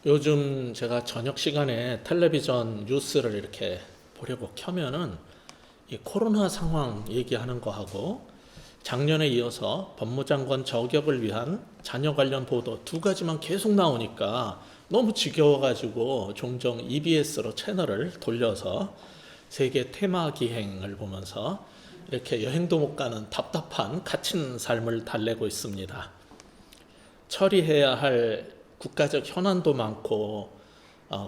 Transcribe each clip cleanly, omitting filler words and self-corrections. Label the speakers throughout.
Speaker 1: 요즘 제가 저녁 시간에 텔레비전 뉴스를 이렇게 보려고 켜면은 이 코로나 상황 얘기하는 거하고 작년에 이어서 법무장관 저격을 위한 자녀 관련 보도 두 가지만 계속 나오니까 너무 지겨워가지고 종종 EBS로 채널을 돌려서 세계 테마 기행을 보면서 이렇게 여행도 못 가는 답답한 갇힌 삶을 달래고 있습니다. 처리해야 할 국가적 현안도 많고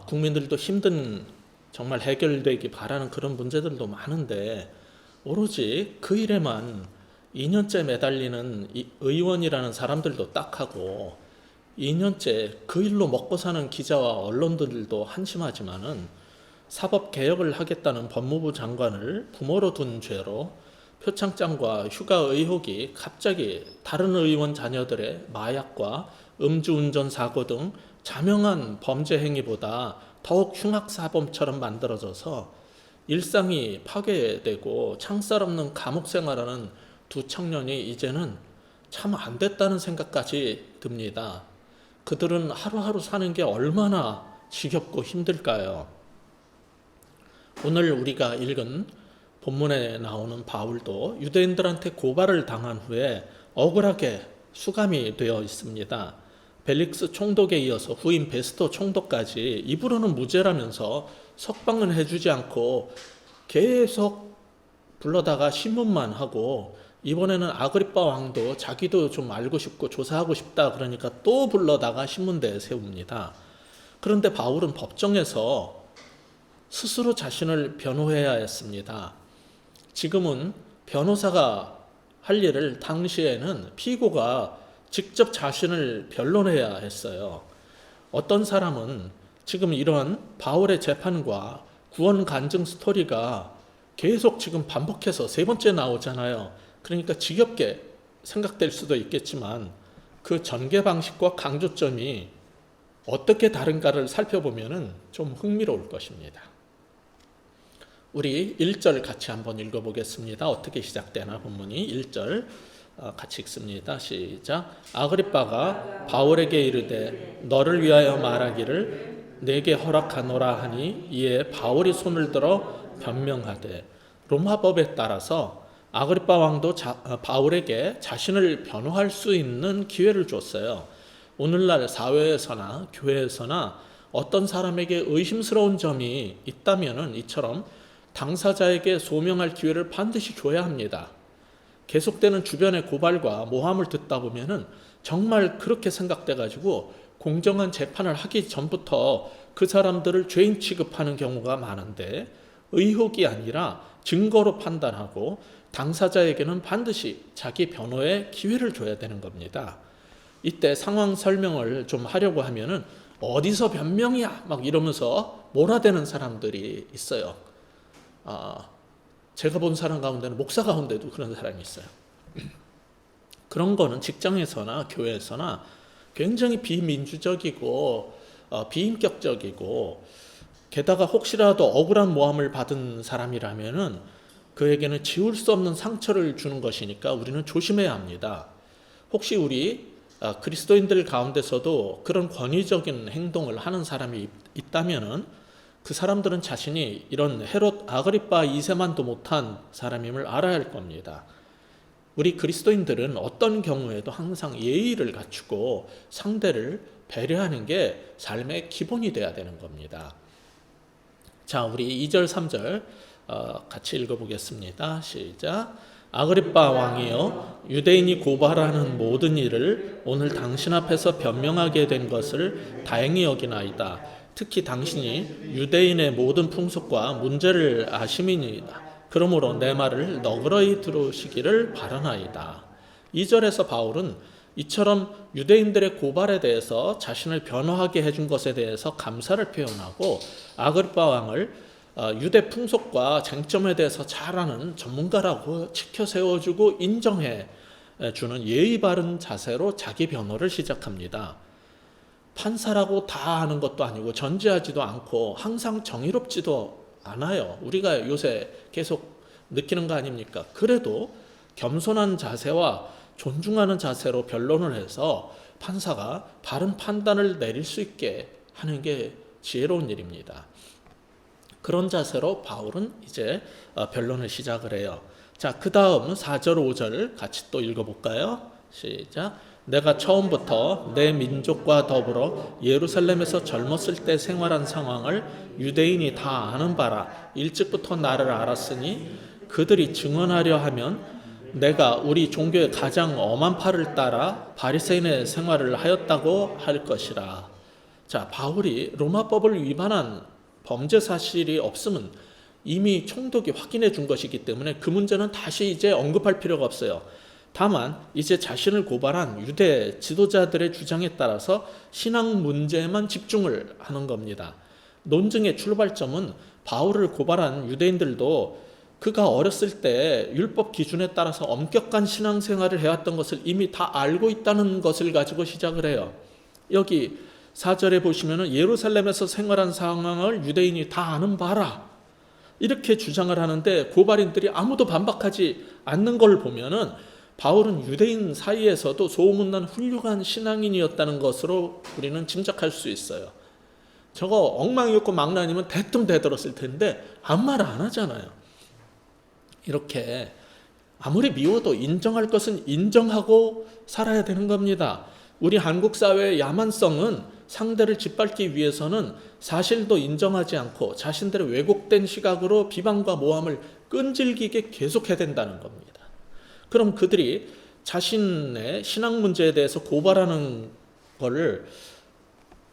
Speaker 1: 국민들도 힘든 정말 해결되기 바라는 그런 문제들도 많은데 오로지 그 일에만 2년째 매달리는 이 의원이라는 사람들도 딱하고 2년째 그 일로 먹고 사는 기자와 언론들도 한심하지만은 사법개혁을 하겠다는 법무부 장관을 부모로 둔 죄로 표창장과 휴가 의혹이 갑자기 다른 의원 자녀들의 마약과 음주운전 사고 등 자명한 범죄 행위보다 더욱 흉악사범처럼 만들어져서 일상이 파괴되고 창살 없는 감옥 생활하는 두 청년이 이제는 참 안 됐다는 생각까지 듭니다. 그들은 하루하루 사는 게 얼마나 지겹고 힘들까요? 오늘 우리가 읽은 본문에 나오는 바울도 유대인들한테 고발을 당한 후에 억울하게 수감이 되어 있습니다. 벨릭스 총독에 이어서 후임 베스토 총독까지 입으로는 무죄라면서 석방은 해주지 않고 계속 불러다가 신문만 하고 이번에는 아그리빠 왕도 자기도 좀 알고 싶고 조사하고 싶다 그러니까 또 불러다가 신문대에 세웁니다. 그런데 바울은 법정에서 스스로 자신을 변호해야 했습니다. 지금은 변호사가 할 일을 당시에는 피고가 직접 자신을 변론해야 했어요. 어떤 사람은 지금 이런 바울의 재판과 구원 간증 스토리가 계속 지금 반복해서 세 번째 나오잖아요. 그러니까 지겹게 생각될 수도 있겠지만 그 전개 방식과 강조점이 어떻게 다른가를 살펴보면 좀 흥미로울 것입니다. 우리 1절 같이 한번 읽어보겠습니다. 어떻게 시작되나 본문이 1절 같이 읽습니다. 시작. 아그리빠가 바울에게 이르되 너를 위하여 말하기를 내게 허락하노라 하니 이에 바울이 손을 들어 변명하되 로마법에 따라서 아그리빠 왕도 바울에게 자신을 변호할 수 있는 기회를 줬어요. 오늘날 사회에서나 교회에서나 어떤 사람에게 의심스러운 점이 있다면은 이처럼 당사자에게 소명할 기회를 반드시 줘야 합니다. 계속되는 주변의 고발과 모함을 듣다 보면은 정말 그렇게 생각돼가지고 공정한 재판을 하기 전부터 그 사람들을 죄인 취급하는 경우가 많은데 의혹이 아니라 증거로 판단하고 당사자에게는 반드시 자기 변호의 기회를 줘야 되는 겁니다. 이때 상황 설명을 좀 하려고 하면은 어디서 변명이야 막 이러면서 몰아대는 사람들이 있어요. 제가 본 사람 가운데는 목사 가운데도 그런 사람이 있어요. 그런 거는 직장에서나 교회에서나 굉장히 비민주적이고 비인격적이고 게다가 혹시라도 억울한 모함을 받은 사람이라면은 그에게는 지울 수 없는 상처를 주는 것이니까 우리는 조심해야 합니다. 혹시 우리 그리스도인들 가운데서도 그런 권위적인 행동을 하는 사람이 있다면은 그 사람들은 자신이 이런 헤롯 아그리빠 2세만도 못한 사람임을 알아야 할 겁니다. 우리 그리스도인들은 어떤 경우에도 항상 예의를 갖추고 상대를 배려하는 게 삶의 기본이 돼야 되는 겁니다. 자, 우리 2절 3절 같이 읽어보겠습니다. 시작. 아그리빠 왕이여 유대인이 고발하는 모든 일을 오늘 당신 앞에서 변명하게 된 것을 다행히 여기나이다. 특히 당신이 유대인의 모든 풍속과 문제를 아심이니이다. 그러므로 내 말을 너그러이 들으시기를 바라나이다. 2절에서 바울은 이처럼 유대인들의 고발에 대해서 자신을 변호하게 해준 것에 대해서 감사를 표현하고 아그리빠 왕을 유대 풍속과 쟁점에 대해서 잘 아는 전문가라고 치켜 세워주고 인정해 주는 예의 바른 자세로 자기 변호를 시작합니다. 판사라고 다 하는 것도 아니고 전지하지도 않고 항상 정의롭지도 않아요. 우리가 요새 계속 느끼는 거 아닙니까? 그래도 겸손한 자세와 존중하는 자세로 변론을 해서 판사가 바른 판단을 내릴 수 있게 하는 게 지혜로운 일입니다. 그런 자세로 바울은 이제 변론을 시작을 해요. 자, 그 다음 4절 5절 같이 또 읽어볼까요? 시작. 내가 처음부터 내 민족과 더불어 예루살렘에서 젊었을 때 생활한 상황을 유대인이 다 아는 바라. 일찍부터 나를 알았으니 그들이 증언하려 하면 내가 우리 종교의 가장 엄한 팔을 따라 바리새인의 생활을 하였다고 할 것이라. 자, 바울이 로마법을 위반한 범죄 사실이 없으면 이미 총독이 확인해 준 것이기 때문에 그 문제는 다시 이제 언급할 필요가 없어요. 다만 이제 자신을 고발한 유대 지도자들의 주장에 따라서 신앙 문제에만 집중을 하는 겁니다. 논증의 출발점은 바울을 고발한 유대인들도 그가 어렸을 때 율법 기준에 따라서 엄격한 신앙생활을 해왔던 것을 이미 다 알고 있다는 것을 가지고 시작을 해요. 여기 4절에 보시면 예루살렘에서 생활한 상황을 유대인이 다 아는 바라 이렇게 주장을 하는데 고발인들이 아무도 반박하지 않는 걸 보면은 바울은 유대인 사이에서도 소문난 훌륭한 신앙인이었다는 것으로 우리는 짐작할 수 있어요. 저거 엉망이었고 망나니면 대뜸 대들었을 텐데 아무 말 안 하잖아요. 이렇게 아무리 미워도 인정할 것은 인정하고 살아야 되는 겁니다. 우리 한국 사회의 야만성은 상대를 짓밟기 위해서는 사실도 인정하지 않고 자신들의 왜곡된 시각으로 비방과 모함을 끈질기게 계속해야 된다는 겁니다. 그럼 그들이 자신의 신앙 문제에 대해서 고발하는 거를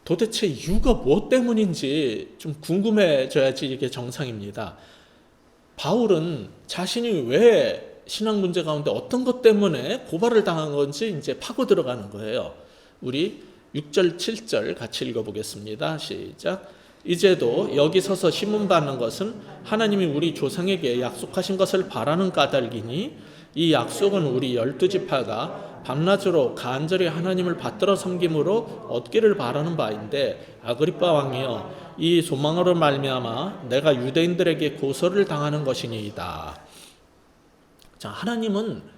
Speaker 1: 도대체 이유가 무엇 때문인지 좀 궁금해져야지 이게 정상입니다. 바울은 자신이 왜 신앙 문제 가운데 어떤 것 때문에 고발을 당한 건지 이제 파고 들어가는 거예요. 우리 6절, 7절 같이 읽어보겠습니다. 시작. 이제도 여기 서서 신문받는 것은 하나님이 우리 조상에게 약속하신 것을 바라는 까닭이니 이 약속은 우리 12지파가 밤낮으로 간절히 하나님을 받들어 섬김으로 얻기를 바라는 바인데 아그리빠 왕이여 이 소망으로 말미암아 내가 유대인들에게 고소를 당하는 것이니이다. 자, 하나님은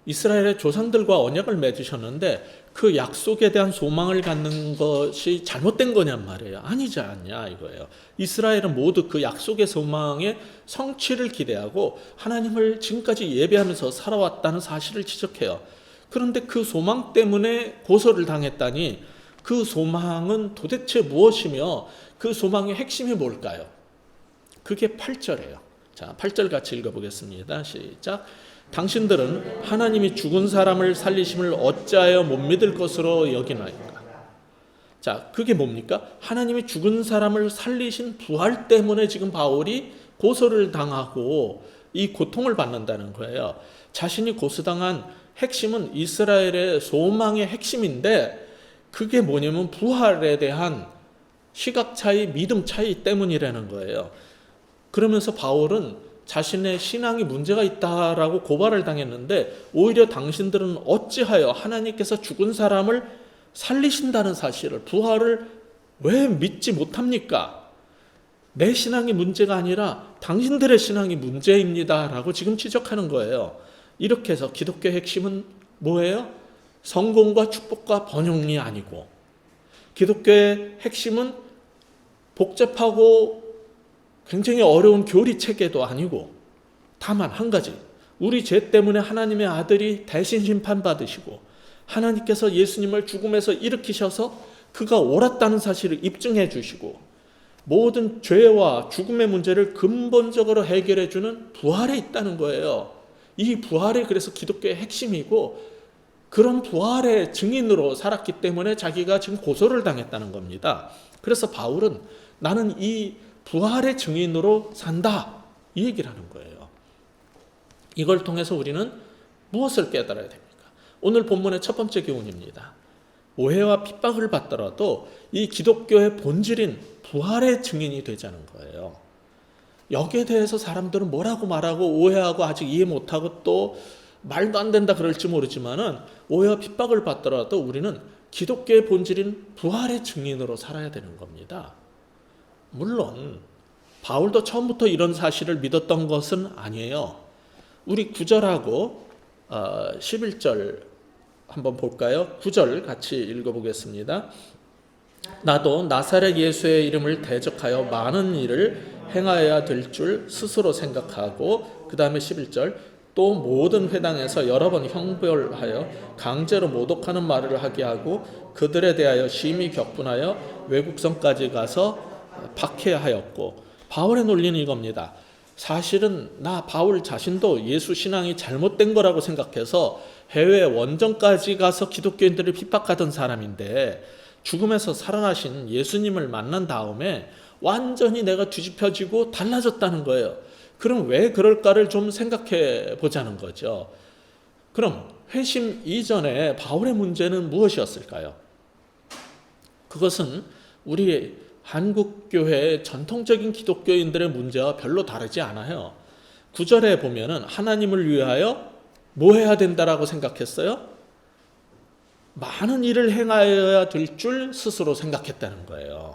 Speaker 1: 이스라엘의 조상들과 언약을 맺으셨는데 그 약속에 대한 소망을 갖는 것이 잘못된 거냔 말이에요. 아니지 않냐 이거예요. 이스라엘은 모두 그 약속의 소망의 성취를 기대하고 하나님을 지금까지 예배하면서 살아왔다는 사실을 지적해요. 그런데 그 소망 때문에 고소를 당했다니 그 소망은 도대체 무엇이며 그 소망의 핵심이 뭘까요? 그게 8절이에요. 자, 8절 같이 읽어보겠습니다. 시작. 당신들은 하나님이 죽은 사람을 살리심을 어찌하여 못 믿을 것으로 여기나이까? 자, 그게 뭡니까? 하나님이 죽은 사람을 살리신 부활 때문에 지금 바울이 고소를 당하고 이 고통을 받는다는 거예요. 자신이 고소당한 핵심은 이스라엘의 소망의 핵심인데 그게 뭐냐면 부활에 대한 시각 차이, 믿음 차이 때문이라는 거예요. 그러면서 바울은 자신의 신앙이 문제가 있다라고 고발을 당했는데 오히려 당신들은 어찌하여 하나님께서 죽은 사람을 살리신다는 사실을, 부활을 왜 믿지 못합니까? 내 신앙이 문제가 아니라 당신들의 신앙이 문제입니다 라고 지금 지적하는 거예요. 이렇게 해서 기독교의 핵심은 뭐예요? 성공과 축복과 번영이 아니고, 기독교의 핵심은 복잡하고 굉장히 어려운 교리 체계도 아니고, 다만 한 가지, 우리 죄 때문에 하나님의 아들이 대신 심판받으시고 하나님께서 예수님을 죽음에서 일으키셔서 그가 옳았다는 사실을 입증해 주시고 모든 죄와 죽음의 문제를 근본적으로 해결해 주는 부활에 있다는 거예요. 이 부활이 그래서 기독교의 핵심이고 그런 부활의 증인으로 살았기 때문에 자기가 지금 고소를 당했다는 겁니다. 그래서 바울은 나는 이 부활의 증인으로 산다, 이 얘기를 하는 거예요. 이걸 통해서 우리는 무엇을 깨달아야 됩니까? 오늘 본문의 첫 번째 교훈입니다. 오해와 핍박을 받더라도 이 기독교의 본질인 부활의 증인이 되자는 거예요. 여기에 대해서 사람들은 뭐라고 말하고 오해하고 아직 이해 못하고 또 말도 안 된다 그럴지 모르지만은 오해와 핍박을 받더라도 우리는 기독교의 본질인 부활의 증인으로 살아야 되는 겁니다. 물론 바울도 처음부터 이런 사실을 믿었던 것은 아니에요. 우리 9절하고 11절 한번 볼까요? 9절 같이 읽어보겠습니다. 나도 나사렛 예수의 이름을 대적하여 많은 일을 행하여야 될 줄 스스로 생각하고, 그 다음에 11절, 또 모든 회당에서 여러 번 형벌하여 강제로 모독하는 말을 하게 하고 그들에 대하여 심히 격분하여 외국성까지 가서 박해하였고. 바울의 논리는 이겁니다. 사실은 나 바울 자신도 예수 신앙이 잘못된 거라고 생각해서 해외 원정까지 가서 기독교인들을 핍박하던 사람인데, 죽음에서 살아나신 예수님을 만난 다음에 완전히 내가 뒤집혀지고 달라졌다는 거예요. 그럼 왜 그럴까를 좀 생각해 보자는 거죠. 그럼 회심 이전에 바울의 문제는 무엇이었을까요? 그것은 우리 한국교회의 전통적인 기독교인들의 문제와 별로 다르지 않아요. 9절에 보면은 하나님을 위하여 뭐 해야 된다라고 생각했어요? 많은 일을 행하여야 될 줄 스스로 생각했다는 거예요.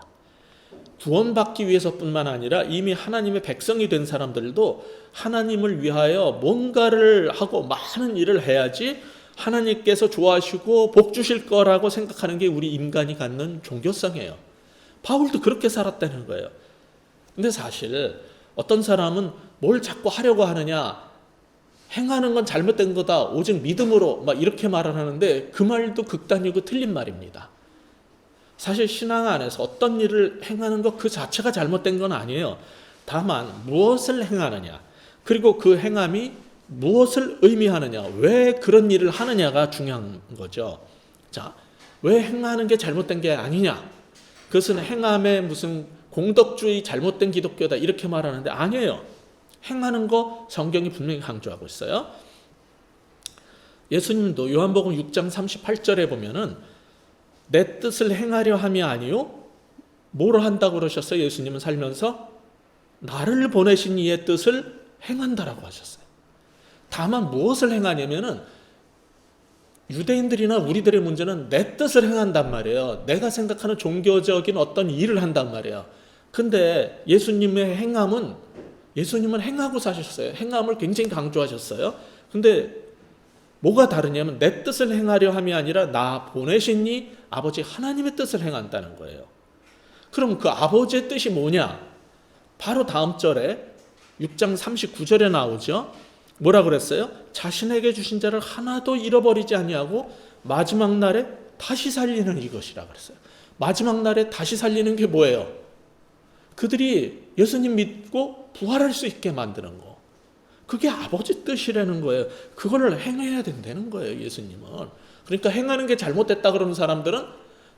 Speaker 1: 구원받기 위해서뿐만 아니라 이미 하나님의 백성이 된 사람들도 하나님을 위하여 뭔가를 하고 많은 일을 해야지 하나님께서 좋아하시고 복 주실 거라고 생각하는 게 우리 인간이 갖는 종교성이에요. 바울도 그렇게 살았다는 거예요. 근데 사실 어떤 사람은 뭘 자꾸 하려고 하느냐, 행하는 건 잘못된 거다, 오직 믿음으로 막 이렇게 말을 하는데 그 말도 극단이고 틀린 말입니다. 사실 신앙 안에서 어떤 일을 행하는 것 그 자체가 잘못된 건 아니에요. 다만 무엇을 행하느냐, 그리고 그 행함이 무엇을 의미하느냐, 왜 그런 일을 하느냐가 중요한 거죠. 자, 왜 행하는 게 잘못된 게 아니냐, 그것은 행함의 무슨 공덕주의 잘못된 기독교다 이렇게 말하는데 아니에요. 행하는 거 성경이 분명히 강조하고 있어요. 예수님도 요한복음 6장 38절에 보면은 내 뜻을 행하려 함이 아니요, 뭘 한다고 그러셨어요? 예수님은 살면서 나를 보내신 이의 뜻을 행한다라고 하셨어요. 다만 무엇을 행하냐면은 유대인들이나 우리들의 문제는 내 뜻을 행한단 말이에요. 내가 생각하는 종교적인 어떤 일을 한단 말이에요. 근데 예수님의 행함은, 예수님은 행하고 사셨어요. 행함을 굉장히 강조하셨어요. 근데 뭐가 다르냐면 내 뜻을 행하려 함이 아니라 나 보내신 이 아버지 하나님의 뜻을 행한다는 거예요. 그럼 그 아버지의 뜻이 뭐냐? 바로 다음 절에 6장 39절에 나오죠. 뭐라 그랬어요? 자신에게 주신 자를 하나도 잃어버리지 아니하고 마지막 날에 다시 살리는 이것이라 그랬어요. 마지막 날에 다시 살리는 게 뭐예요? 그들이 예수님 믿고 부활할 수 있게 만드는 거. 그게 아버지 뜻이라는 거예요. 그거를 행해야 된다는 거예요, 예수님은. 그러니까 행하는 게 잘못됐다 그러는 사람들은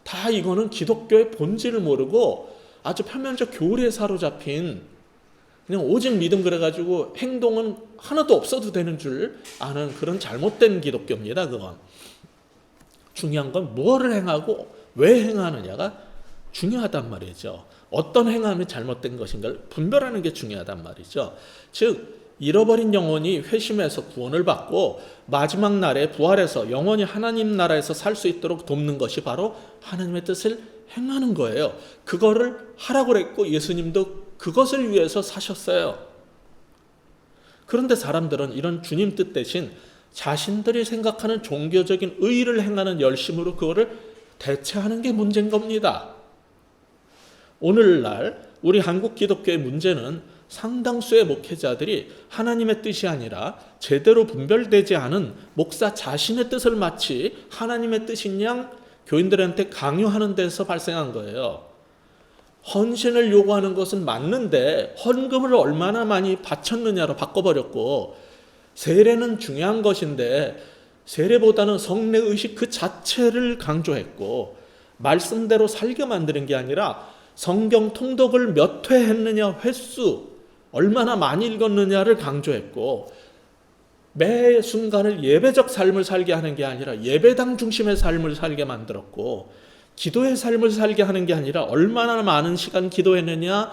Speaker 1: 다 이거는 기독교의 본질을 모르고 아주 표면적 교리에 사로잡힌, 그냥 오직 믿음 그래가지고 행동은 하나도 없어도 되는 줄 아는 그런 잘못된 기독교입니다. 그건. 중요한 건 무엇을 행하고 왜 행하느냐가 중요하단 말이죠. 어떤 행함이 잘못된 것인가를 분별하는 게 중요하단 말이죠. 즉 잃어버린 영혼이 회심해서 구원을 받고 마지막 날에 부활해서 영원히 하나님 나라에서 살 수 있도록 돕는 것이 바로 하나님의 뜻을 행하는 거예요. 그거를 하라고 그랬고 예수님도 그것을 위해서 사셨어요. 그런데 사람들은 이런 주님 뜻 대신 자신들이 생각하는 종교적인 의의를 행하는 열심으로 그거를 대체하는 게 문제인 겁니다. 오늘날 우리 한국 기독교의 문제는 상당수의 목회자들이 하나님의 뜻이 아니라 제대로 분별되지 않은 목사 자신의 뜻을 마치 하나님의 뜻인 양 교인들한테 강요하는 데서 발생한 거예요. 헌신을 요구하는 것은 맞는데 헌금을 얼마나 많이 바쳤느냐로 바꿔버렸고, 세례는 중요한 것인데 세례보다는 성례의식 그 자체를 강조했고, 말씀대로 살게 만드는 게 아니라 성경 통독을 몇 회 했느냐, 횟수 얼마나 많이 읽었느냐를 강조했고, 매 순간을 예배적 삶을 살게 하는 게 아니라 예배당 중심의 삶을 살게 만들었고, 기도의 삶을 살게 하는 게 아니라 얼마나 많은 시간 기도했느냐,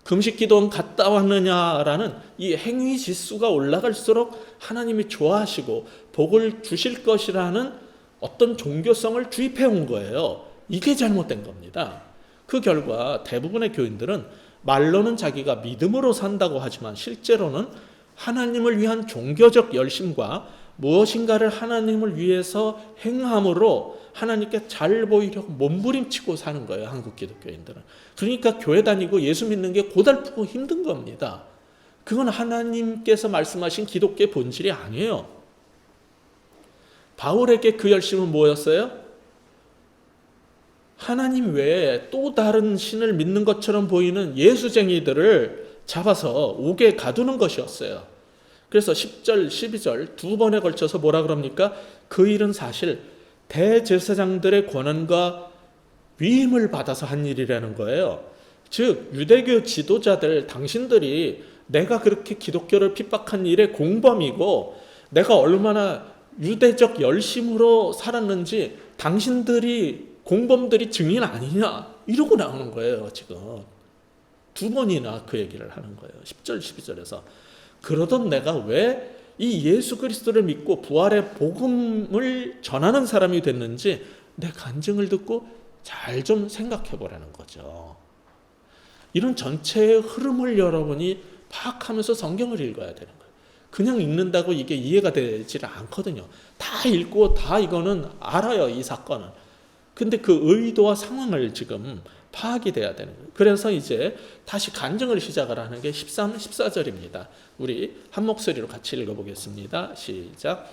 Speaker 1: 금식 기도원 갔다 왔느냐라는 이 행위 지수가 올라갈수록 하나님이 좋아하시고 복을 주실 것이라는 어떤 종교성을 주입해 온 거예요. 이게 잘못된 겁니다. 그 결과 대부분의 교인들은 말로는 자기가 믿음으로 산다고 하지만 실제로는 하나님을 위한 종교적 열심과 무엇인가를 하나님을 위해서 행함으로 하나님께 잘 보이려고 몸부림치고 사는 거예요, 한국 기독교인들은. 그러니까 교회 다니고 예수 믿는 게 고달프고 힘든 겁니다. 그건 하나님께서 말씀하신 기독교의 본질이 아니에요. 바울에게 그 열심은 뭐였어요? 하나님 외에 또 다른 신을 믿는 것처럼 보이는 예수쟁이들을 잡아서 옥에 가두는 것이었어요. 그래서 10절, 12절 두 번에 걸쳐서 뭐라 그럽니까? 그 일은 사실 대제사장들의 권한과 위임을 받아서 한 일이라는 거예요. 즉 유대교 지도자들, 당신들이 내가 그렇게 기독교를 핍박한 일의 공범이고 내가 얼마나 유대적 열심으로 살았는지 당신들이 공범들이 증인 아니냐 이러고 나오는 거예요. 지금 두 번이나 그 얘기를 하는 거예요. 10절 12절에서 그러던 내가 왜 이 예수 그리스도를 믿고 부활의 복음을 전하는 사람이 됐는지 내 간증을 듣고 잘 좀 생각해 보라는 거죠. 이런 전체의 흐름을 여러분이 파악하면서 성경을 읽어야 되는 거예요. 그냥 읽는다고 이게 이해가 되질 않거든요. 다 읽고 다 이거는 알아요, 이 사건은. 근데 그 의도와 상황을 지금 파악이 돼야 되는 거예요. 그래서 이제 다시 간증을 시작을 하는 게 13, 14절입니다. 우리 한 목소리로 같이 읽어보겠습니다. 시작.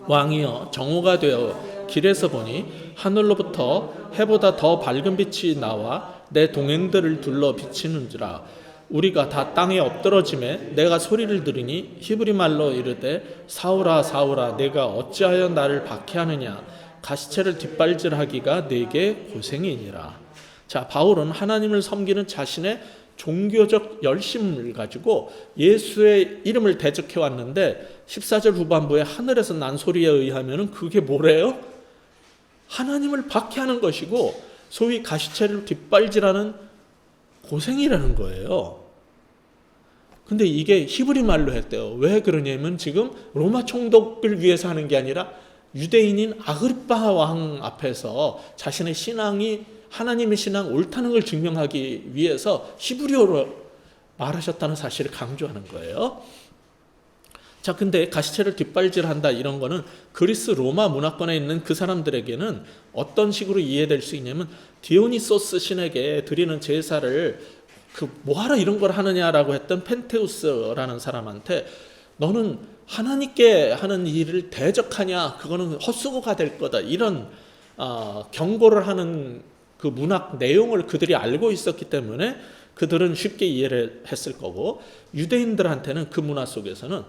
Speaker 1: 왕이여 정오가 되어 길에서 보니 하늘로부터 해보다 더 밝은 빛이 나와 내 동행들을 둘러 비치는지라. 우리가 다 땅에 엎드러짐에 내가 소리를 들으니 히브리 말로 이르되 사울아 사울아 내가 어찌하여 나를 박해하느냐 가시체를 뒷발질하기가 내게 고생이니라. 자, 바울은 하나님을 섬기는 자신의 종교적 열심을 가지고 예수의 이름을 대적해 왔는데 14절 후반부에 하늘에서 난 소리에 의하면 그게 뭐래요? 하나님을 박해하는 것이고 소위 가시체를 뒷발질하는 고생이라는 거예요. 근데 이게 히브리 말로 했대요. 왜 그러냐면 지금 로마 총독을 위해서 하는 게 아니라 유대인인 아그리파 왕 앞에서 자신의 신앙이 하나님의 신앙 옳다는 걸 증명하기 위해서 히브리어로 말하셨다는 사실을 강조하는 거예요. 자, 근데 가시체를 뒷발질한다 이런 거는 그리스 로마 문화권에 있는 그 사람들에게는 어떤 식으로 이해될 수 있냐면 디오니소스 신에게 드리는 제사를 그 뭐하러 이런 걸 하느냐라고 했던 펜테우스라는 사람한테 너는 하나님께 하는 일을 대적하냐 그거는 헛수고가 될 거다 이런 경고를 하는 그 문학 내용을 그들이 알고 있었기 때문에 그들은 쉽게 이해를 했을 거고 유대인들한테는 그 문화 속에서는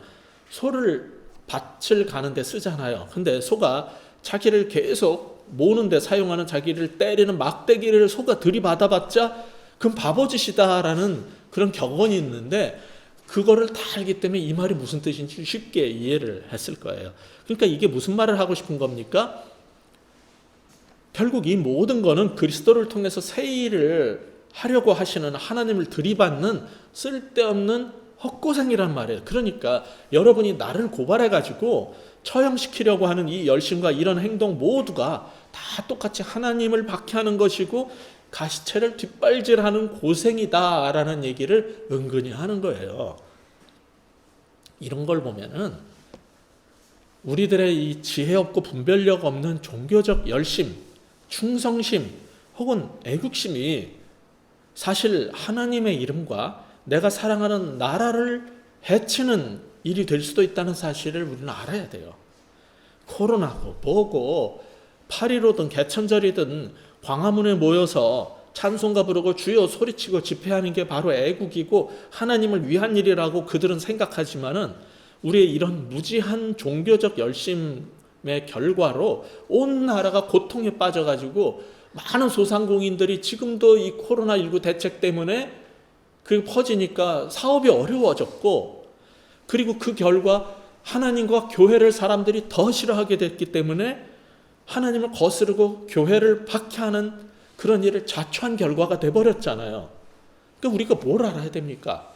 Speaker 1: 소를 밭을 가는데 쓰잖아요. 근데 소가 자기를 계속 모으는데 사용하는 자기를 때리는 막대기를 소가 들이받아봤자 그건 바보짓이다라는 그런 격언이 있는데 그거를 다 알기 때문에 이 말이 무슨 뜻인지 쉽게 이해를 했을 거예요. 그러니까 이게 무슨 말을 하고 싶은 겁니까? 결국 이 모든 거는 그리스도를 통해서 새 일을 하려고 하시는 하나님을 들이받는 쓸데없는 헛고생이란 말이에요. 그러니까 여러분이 나를 고발해가지고 처형시키려고 하는 이 열심과 이런 행동 모두가 다 똑같이 하나님을 박해하는 것이고 가시체를 뒷발질하는 고생이다라는 얘기를 은근히 하는 거예요. 이런 걸 보면은 우리들의 이 지혜 없고 분별력 없는 종교적 열심, 충성심 혹은 애국심이 사실 하나님의 이름과 내가 사랑하는 나라를 해치는 일이 될 수도 있다는 사실을 우리는 알아야 돼요. 코로나고 뭐고 8.15든 개천절이든 광화문에 모여서 찬송가 부르고 주여 소리치고 집회하는 게 바로 애국이고 하나님을 위한 일이라고 그들은 생각하지만은 우리의 이런 무지한 종교적 열심의 결과로 온 나라가 고통에 빠져가지고 많은 소상공인들이 지금도 이 코로나19 대책 때문에 그게 퍼지니까 사업이 어려워졌고 그리고 그 결과 하나님과 교회를 사람들이 더 싫어하게 됐기 때문에 하나님을 거스르고 교회를 박해하는 그런 일을 자초한 결과가 돼버렸잖아요. 그러니까 우리가 뭘 알아야 됩니까?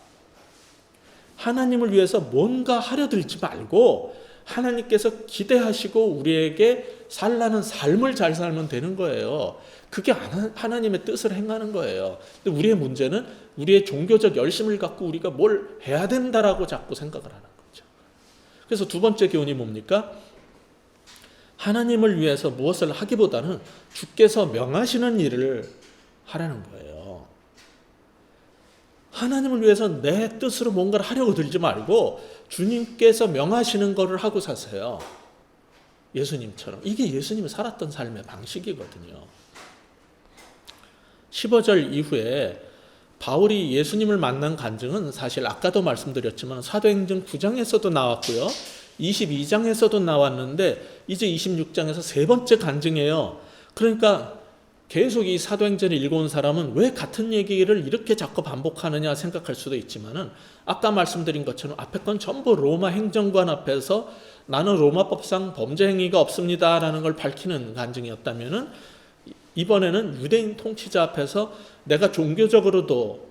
Speaker 1: 하나님을 위해서 뭔가 하려 들지 말고 하나님께서 기대하시고 우리에게 살라는 삶을 잘 살면 되는 거예요. 그게 하나님의 뜻을 행하는 거예요. 근데 우리의 문제는 우리의 종교적 열심을 갖고 우리가 뭘 해야 된다라고 자꾸 생각을 하는 거죠. 그래서 두 번째 교훈이 뭡니까? 하나님을 위해서 무엇을 하기보다는 주께서 명하시는 일을 하라는 거예요. 하나님을 위해서 내 뜻으로 뭔가를 하려고 들지 말고 주님께서 명하시는 것을 하고 사세요. 예수님처럼. 이게 예수님이 살았던 삶의 방식이거든요. 15절 이후에 바울이 예수님을 만난 간증은 사실 아까도 말씀드렸지만 사도행전 9장에서도 나왔고요. 22장에서도 나왔는데 이제 26장에서 세 번째 간증이에요. 그러니까 계속 이 사도행전을 읽어온 사람은 왜 같은 얘기를 이렇게 자꾸 반복하느냐 생각할 수도 있지만은 아까 말씀드린 것처럼 앞에 건 전부 로마 행정관 앞에서 나는 로마법상 범죄 행위가 없습니다라는 걸 밝히는 간증이었다면은 이번에는 유대인 통치자 앞에서 내가 종교적으로도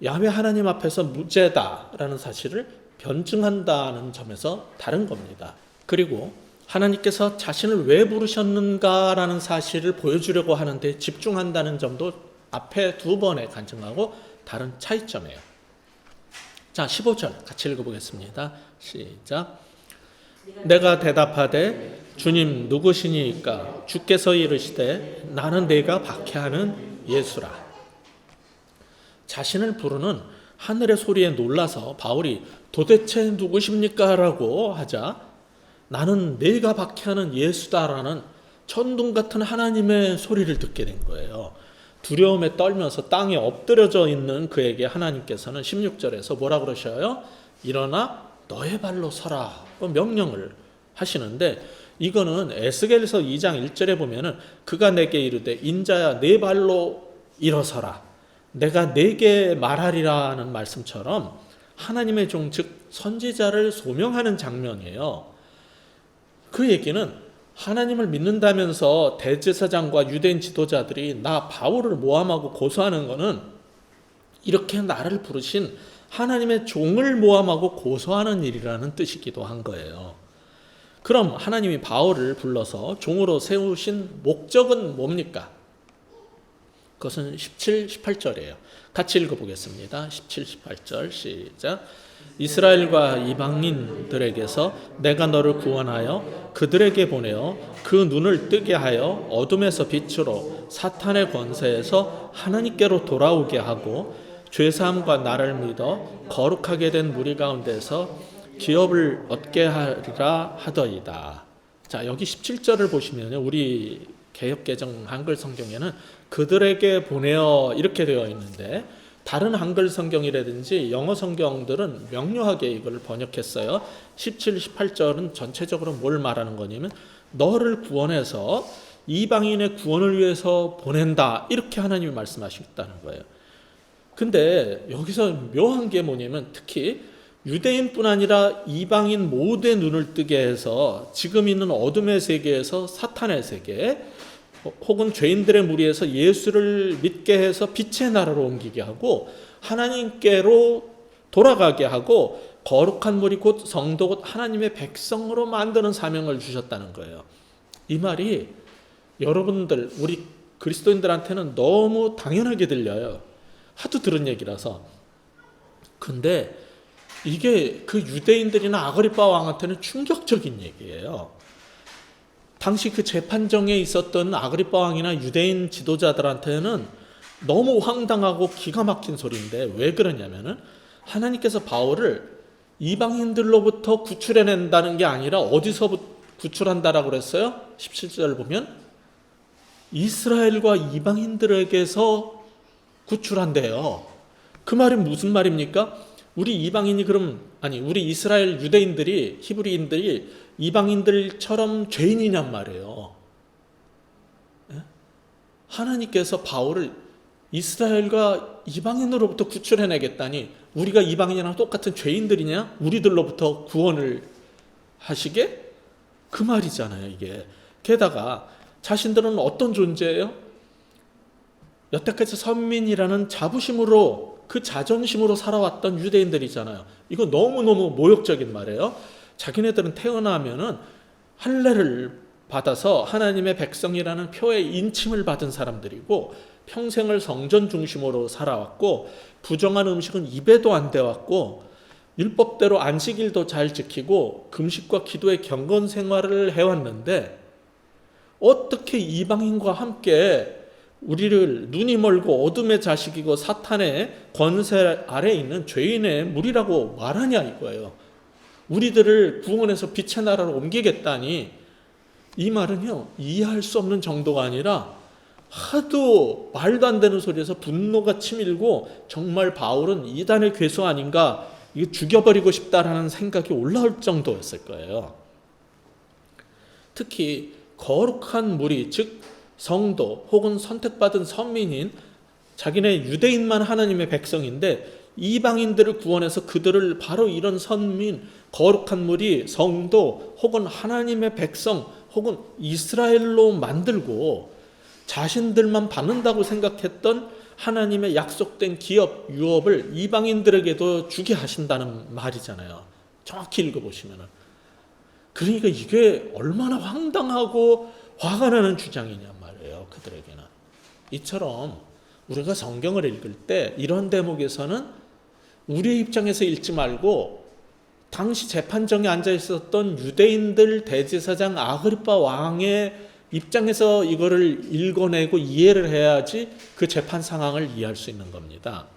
Speaker 1: 야훼 하나님 앞에서 무죄다라는 사실을 변증한다는 점에서 다른 겁니다. 그리고 하나님께서 자신을 왜 부르셨는가라는 사실을 보여주려고 하는데 집중한다는 점도 앞에 두 번에 간증하고 다른 차이점이에요. 자, 15절 같이 읽어보겠습니다. 시작. 내가 대답하되 주님 누구시니까? 주께서 이르시되 나는 네가 박해하는 예수라. 자신을 부르는 하늘의 소리에 놀라서 바울이 도대체 누구십니까? 라고 하자 나는 네가 박해하는 예수다라는 천둥 같은 하나님의 소리를 듣게 된 거예요. 두려움에 떨면서 땅에 엎드려져 있는 그에게 하나님께서는 16절에서 뭐라 그러셔요? 일어나 너의 발로 서라 명령을 하시는데 이거는 에스겔서 2장 1절에 보면은 그가 내게 이르되 인자야 네 발로 일어서라 내가 네게 말하리라는 말씀처럼 하나님의 종 즉 선지자를 소명하는 장면이에요. 그 얘기는 하나님을 믿는다면서 대제사장과 유대인 지도자들이 나 바울을 모함하고 고소하는 거는 이렇게 나를 부르신 하나님의 종을 모함하고 고소하는 일이라는 뜻이기도 한 거예요. 그럼 하나님이 바울을 불러서 종으로 세우신 목적은 뭡니까? 그것은 17, 18절이에요. 같이 읽어보겠습니다. 17, 18절 시작. 이스라엘과 이방인들에게서 내가 너를 구원하여 그들에게 보내어 그 눈을 뜨게 하여 어둠에서 빛으로 사탄의 권세에서 하나님께로 돌아오게 하고 죄사함과 나를 믿어 거룩하게 된 무리 가운데서 기업을 얻게 하리라 하더이다. 자, 여기 17절을 보시면 우리 개역개정 한글 성경에는 그들에게 보내어 이렇게 되어 있는데 다른 한글 성경이라든지 영어 성경들은 명료하게 이걸 번역했어요. 17, 18절은 전체적으로 뭘 말하는 거냐면 너를 구원해서 이방인의 구원을 위해서 보낸다 이렇게 하나님이 말씀하셨다는 거예요. 근데 여기서 묘한 게 뭐냐면 특히 유대인뿐 아니라 이방인 모두의 눈을 뜨게 해서 지금 있는 어둠의 세계에서 사탄의 세계 혹은 죄인들의 무리에서 예수를 믿게 해서 빛의 나라로 옮기게 하고 하나님께로 돌아가게 하고 거룩한 무리 곧 성도 곧 하나님의 백성으로 만드는 사명을 주셨다는 거예요. 이 말이 여러분들 우리 그리스도인들한테는 너무 당연하게 들려요. 하도 들은 얘기라서. 근데 이게 그 유대인들이나 아그리파 왕한테는 충격적인 얘기예요. 당시 그 재판정에 있었던 아그리파 왕이나 유대인 지도자들한테는 너무 황당하고 기가 막힌 소리인데 왜 그러냐면은 하나님께서 바울을 이방인들로부터 구출해낸다는 게 아니라 어디서 구출한다라고 그랬어요? 17절 보면 이스라엘과 이방인들에게서 구출한대요. 그 말이 무슨 말입니까? 우리 이방인이 우리 이스라엘 유대인들이 히브리인들이 이방인들처럼 죄인이냔 말이에요. 하나님께서 바울을 이스라엘과 이방인으로부터 구출해내겠다니 우리가 이방인이랑 똑같은 죄인들이냐? 우리들로부터 구원을 하시게? 그 말이잖아요 이게. 게다가 자신들은 어떤 존재예요? 여태까지 선민이라는 자부심으로 그 자존심으로 살아왔던 유대인들이잖아요. 이거 너무너무 모욕적인 말이에요. 자기네들은 태어나면은 할례를 받아서 하나님의 백성이라는 표의 인침을 받은 사람들이고 평생을 성전 중심으로 살아왔고 부정한 음식은 입에도 안 대왔고 율법대로 안식일도 잘 지키고 금식과 기도의 경건 생활을 해왔는데 어떻게 이방인과 함께 우리를 눈이 멀고 어둠의 자식이고 사탄의 권세 아래에 있는 죄인의 무리라고 말하냐 이거예요. 우리들을 구원해서 빛의 나라로 옮기겠다니, 이 말은요 이해할 수 없는 정도가 아니라 하도 말도 안 되는 소리에서 분노가 치밀고 정말 바울은 이단의 괴수 아닌가, 이거 죽여버리고 싶다라는 생각이 올라올 정도였을 거예요. 특히 거룩한 무리, 즉 성도 혹은 선택받은 선민인 자기네 유대인만 하나님의 백성인데 이방인들을 구원해서 그들을 바로 이런 선민, 거룩한 무리, 성도 혹은 하나님의 백성 혹은 이스라엘로 만들고 자신들만 받는다고 생각했던 하나님의 약속된 기업, 유업을 이방인들에게도 주게 하신다는 말이잖아요. 정확히 읽어보시면은. 그러니까 이게 얼마나 황당하고 화가 나는 주장이냐 말이에요, 그들에게는. 이처럼 우리가 성경을 읽을 때 이런 대목에서는 우리의 입장에서 읽지 말고 당시 재판정에 앉아 있었던 유대인들 대제사장 아그리빠 왕의 입장에서 이거를 읽어내고 이해를 해야지 그 재판 상황을 이해할 수 있는 겁니다.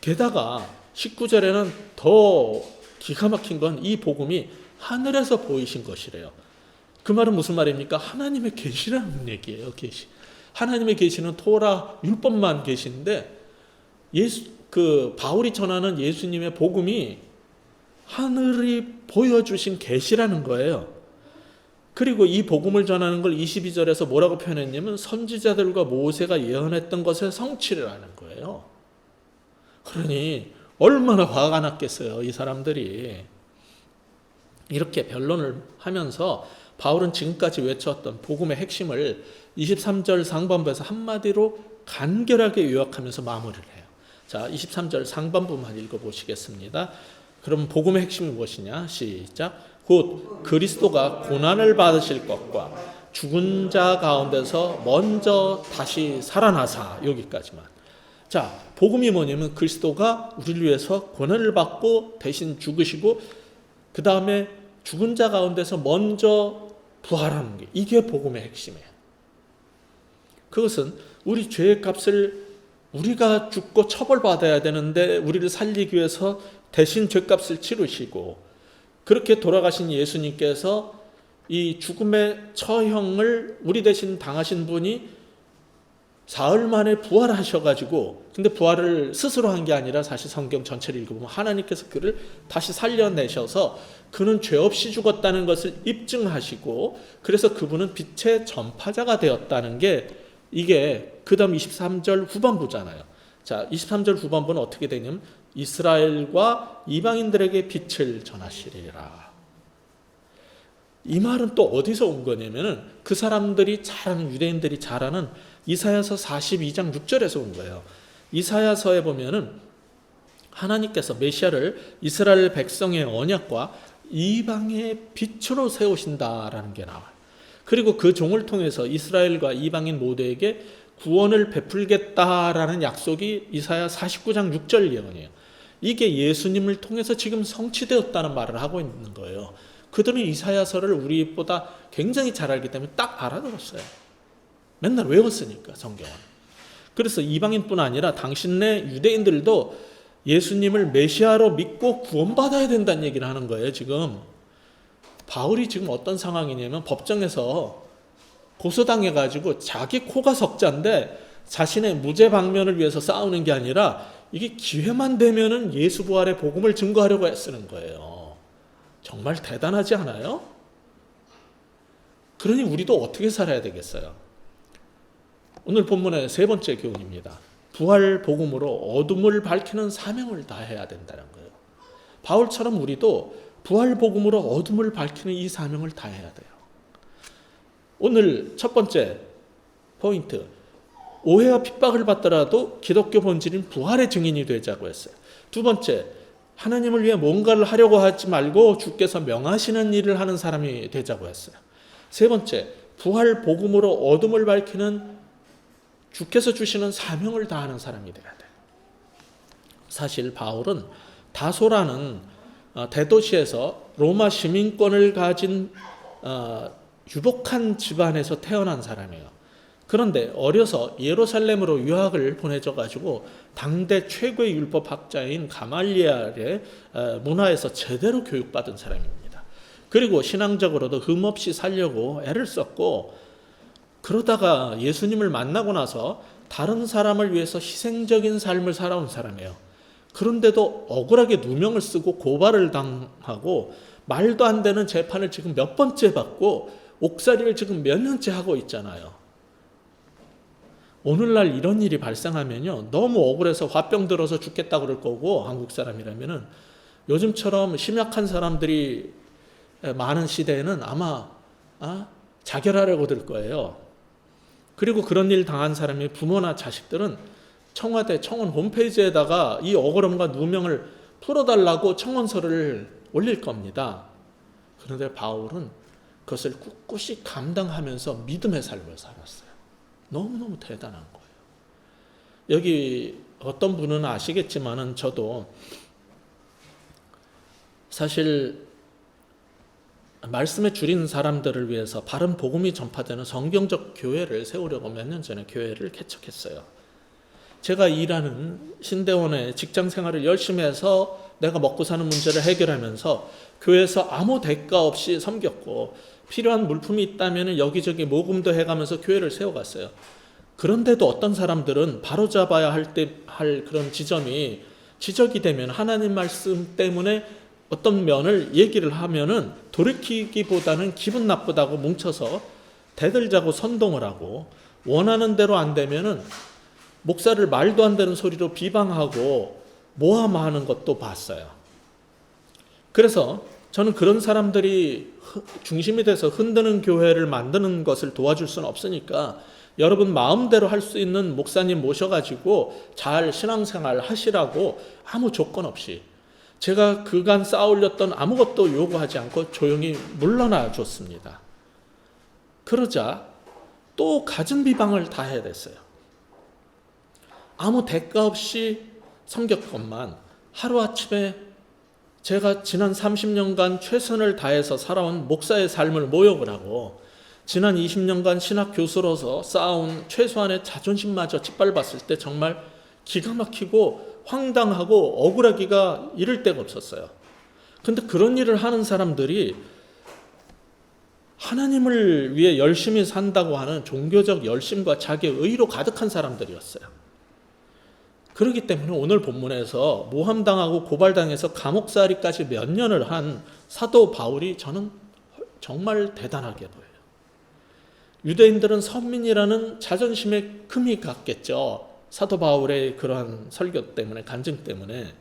Speaker 1: 게다가 19절에는 더 기가 막힌 건 이 복음이 하늘에서 보이신 것이래요. 그 말은 무슨 말입니까? 하나님의 계시라는 얘기예요. 계시. 하나님의 계시는 토라 율법만 계시인데 바울이 전하는 예수님의 복음이 하늘이 보여주신 계시라는 거예요. 그리고 이 복음을 전하는 걸 22절에서 뭐라고 표현했냐면 선지자들과 모세가 예언했던 것의 성취라는 거예요. 그러니 얼마나 화가 났겠어요, 이 사람들이. 이렇게 변론을 하면서 바울은 지금까지 외쳤던 복음의 핵심을 23절 상반부에서 한마디로 간결하게 요약하면서 마무리를 해요. 자, 23절 상반부만 읽어보시겠습니다. 그럼 복음의 핵심이 무엇이냐? 시작. 곧 그리스도가 고난을 받으실 것과 죽은 자 가운데서 먼저 다시 살아나사. 여기까지만. 자, 복음이 뭐냐면 그리스도가 우리를 위해서 고난을 받고 대신 죽으시고 그 다음에 죽은 자 가운데서 먼저 부활하는 게, 이게 복음의 핵심이에요. 그것은 우리 죄의 값을 우리가 죽고 처벌받아야 되는데 우리를 살리기 위해서 대신 죄값을 치르시고, 그렇게 돌아가신 예수님께서 이 죽음의 처형을 우리 대신 당하신 분이 사흘 만에 부활하셔가지고, 근데 부활을 스스로 한 게 아니라 사실 성경 전체를 읽어보면 하나님께서 그를 다시 살려내셔서 그는 죄 없이 죽었다는 것을 입증하시고, 그래서 그분은 빛의 전파자가 되었다는 게, 이게 그 다음 23절 후반부잖아요. 자, 23절 후반부는 어떻게 되냐면 이스라엘과 이방인들에게 빛을 전하시리라. 이 말은 또 어디서 온 거냐면은 그 사람들이 잘 아는, 유대인들이 잘 아는 이사야서 42장 6절에서 온 거예요. 이사야서에 보면은 하나님께서 메시아를 이스라엘 백성의 언약과 이방의 빛으로 세우신다라는 게 나와요. 그리고 그 종을 통해서 이스라엘과 이방인 모두에게 구원을 베풀겠다라는 약속이 이사야 49장 6절 예언이에요. 이게 예수님을 통해서 지금 성취되었다는 말을 하고 있는 거예요. 그들은 이사야서를 우리보다 굉장히 잘 알기 때문에 딱 알아들었어요. 맨날 외웠으니까 성경은. 그래서 이방인뿐 아니라 당신네 유대인들도 예수님을 메시아로 믿고 구원받아야 된다는 얘기를 하는 거예요. 지금 바울이 지금 어떤 상황이냐면 법정에서 고소당해가지고 자기 코가 석자인데 자신의 무죄 방면을 위해서 싸우는 게 아니라 이게 기회만 되면은 예수 부활의 복음을 증거하려고 애쓰는 거예요. 정말 대단하지 않아요? 그러니 우리도 어떻게 살아야 되겠어요? 오늘 본문의 세 번째 교훈입니다. 부활 복음으로 어둠을 밝히는 사명을 다해야 된다는 거예요. 바울처럼 우리도 부활 복음으로 어둠을 밝히는 이 사명을 다해야 돼요. 오늘 첫 번째 포인트, 오해와 핍박을 받더라도 기독교 본질인 부활의 증인이 되자고 했어요. 두 번째, 하나님을 위해 뭔가를 하려고 하지 말고 주께서 명하시는 일을 하는 사람이 되자고 했어요. 세 번째, 부활 복음으로 어둠을 밝히는 주께서 주시는 사명을 다하는 사람이 되어야 돼요. 사실 바울은 다소라는 대도시에서 로마 시민권을 가진 유복한 집안에서 태어난 사람이에요. 그런데 어려서 예루살렘으로 유학을 보내져 가지고 당대 최고의 율법학자인 가말리엘의 문화에서 제대로 교육받은 사람입니다. 그리고 신앙적으로도 흠없이 살려고 애를 썼고, 그러다가 예수님을 만나고 나서 다른 사람을 위해서 희생적인 삶을 살아온 사람이에요. 그런데도 억울하게 누명을 쓰고 고발을 당하고 말도 안 되는 재판을 지금 몇 번째 받고 옥살이를 지금 몇 년째 하고 있잖아요. 오늘날 이런 일이 발생하면요, 너무 억울해서 화병 들어서 죽겠다 그럴 거고, 한국 사람이라면은 요즘처럼 심약한 사람들이 많은 시대에는 아마 자결하려고 들 거예요. 그리고 그런 일 당한 사람이 부모나 자식들은 청와대 청원 홈페이지에다가 이 억울함과 누명을 풀어달라고 청원서를 올릴 겁니다. 그런데 바울은 그것을 꿋꿋이 감당하면서 믿음의 삶을 살았어요. 너무너무 대단한 거예요. 여기 어떤 분은 아시겠지만은 저도 사실 말씀에 줄인 사람들을 위해서 바른 복음이 전파되는 성경적 교회를 세우려고 몇 년 전에 교회를 개척했어요. 제가 일하는 신대원의 직장 생활을 열심히 해서 내가 먹고 사는 문제를 해결하면서 교회에서 아무 대가 없이 섬겼고, 필요한 물품이 있다면 여기저기 모금도 해가면서 교회를 세워갔어요. 그런데도 어떤 사람들은 바로잡아야 할 그런 지적이 되면 하나님 말씀 때문에 어떤 면을 얘기를 하면은 돌이키기보다는 기분 나쁘다고 뭉쳐서 대들자고 선동을 하고, 원하는 대로 안 되면은 목사를 말도 안 되는 소리로 비방하고 모함하는 것도 봤어요. 그래서 저는 그런 사람들이 중심이 돼서 흔드는 교회를 만드는 것을 도와줄 수는 없으니까 여러분 마음대로 할 수 있는 목사님 모셔가지고 잘 신앙생활 하시라고 아무 조건 없이, 제가 그간 쌓아올렸던 아무것도 요구하지 않고 조용히 물러나 줬습니다. 그러자 또 갖은 비방을 다 해야 됐어요. 아무 대가 없이 섬겼건만 하루아침에 제가 지난 30년간 최선을 다해서 살아온 목사의 삶을 모욕을 하고, 지난 20년간 신학 교수로서 쌓아온 최소한의 자존심마저 짓밟았을 때 정말 기가 막히고 황당하고 억울하기가 이를 데가 없었어요. 근데 그런 일을 하는 사람들이 하나님을 위해 열심히 산다고 하는 종교적 열심과 자기의 의로 가득한 사람들이었어요. 그렇기 때문에 오늘 본문에서 모함당하고 고발당해서 감옥살이까지 몇 년을 한 사도 바울이 저는 정말 대단하게 보여요. 유대인들은 선민이라는 자존심에 금이 갔겠죠. 사도 바울의 그러한 설교 때문에, 간증 때문에.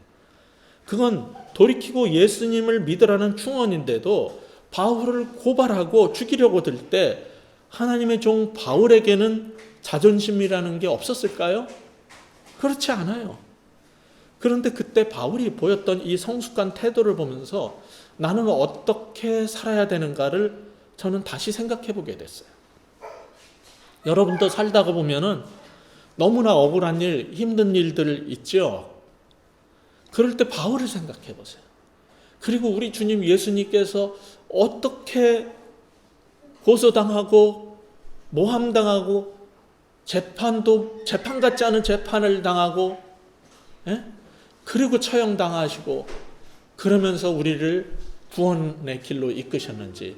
Speaker 1: 그건 돌이키고 예수님을 믿으라는 충언인데도 바울을 고발하고 죽이려고 들 때 하나님의 종 바울에게는 자존심이라는 게 없었을까요? 그렇지 않아요. 그런데 그때 바울이 보였던 이 성숙한 태도를 보면서 나는 어떻게 살아야 되는가를 저는 다시 생각해 보게 됐어요. 여러분도 살다가 보면은 너무나 억울한 일, 힘든 일들 있죠. 그럴 때 바울을 생각해 보세요. 그리고 우리 주님 예수님께서 어떻게 고소당하고 모함당하고 재판 같지 않은 재판을 당하고, 그리고 처형당하시고 그러면서 우리를 구원의 길로 이끄셨는지.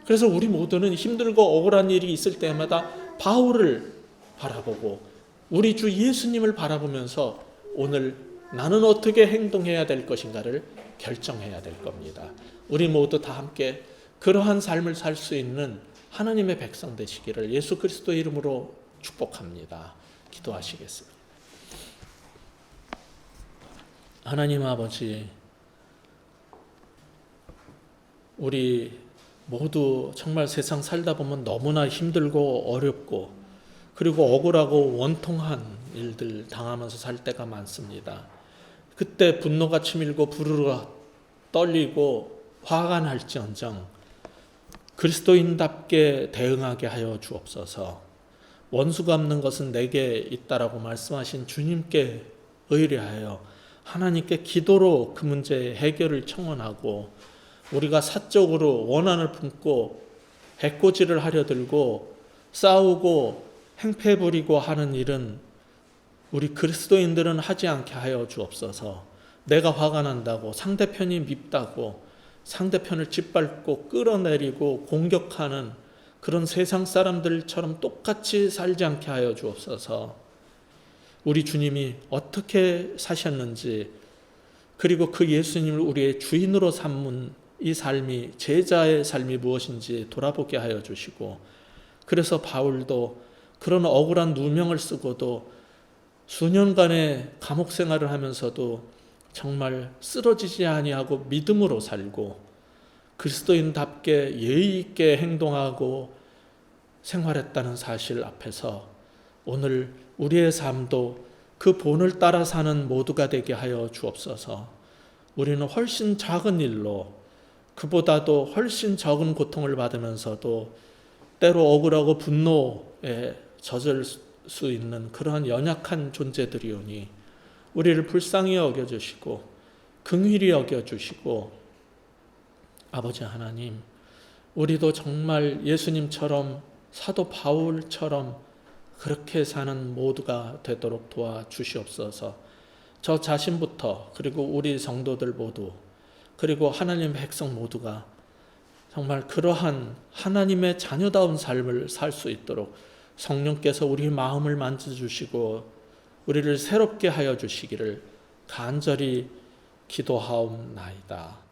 Speaker 1: 그래서 우리 모두는 힘들고 억울한 일이 있을 때마다 바울을 바라보고 우리 주 예수님을 바라보면서 오늘 나는 어떻게 행동해야 될 것인가를 결정해야 될 겁니다. 우리 모두 다 함께 그러한 삶을 살 수 있는 하나님의 백성 되시기를 예수 그리스도의 이름으로 축복합니다. 기도하시겠습니다. 하나님 아버지, 우리 모두 정말 세상 살다 보면 너무나 힘들고 어렵고 그리고 억울하고 원통한 일들 당하면서 살 때가 많습니다. 그때 분노가 치밀고 부르르 떨리고 화가 날지언정 그리스도인답게 대응하게 하여 주옵소서. 원수 갚는 것은 내게 있다라고 말씀하신 주님께 의뢰하여 하나님께 기도로 그 문제의 해결을 청원하고, 우리가 사적으로 원한을 품고 해코지를 하려 들고 싸우고 행패 부리고 하는 일은 우리 그리스도인들은 하지 않게 하여 주옵소서. 내가 화가 난다고, 상대편이 밉다고 상대편을 짓밟고 끌어내리고 공격하는 그런 세상 사람들처럼 똑같이 살지 않게 하여 주옵소서. 우리 주님이 어떻게 사셨는지, 그리고 그 예수님을 우리의 주인으로 삼은 이 삶이, 제자의 삶이 무엇인지 돌아보게 하여 주시고, 그래서 바울도 그런 억울한 누명을 쓰고도 수년간의 감옥 생활을 하면서도 정말 쓰러지지 아니하고 믿음으로 살고 그리스도인답게 예의 있게 행동하고 생활했다는 사실 앞에서 오늘 우리의 삶도 그 본을 따라 사는 모두가 되게 하여 주옵소서. 우리는 훨씬 작은 일로, 그보다도 훨씬 적은 고통을 받으면서도 때로 억울하고 분노에 젖을 수 있는 그러한 연약한 존재들이오니 우리를 불쌍히 여겨주시고 긍휼히 여겨주시고, 아버지 하나님, 우리도 정말 예수님처럼, 사도 바울처럼 그렇게 사는 모두가 되도록 도와주시옵소서. 저 자신부터, 그리고 우리 성도들 모두, 그리고 하나님의 백성 모두가 정말 그러한 하나님의 자녀다운 삶을 살 수 있도록 성령께서 우리 마음을 만져주시고 우리를 새롭게 하여 주시기를 간절히 기도하옵나이다.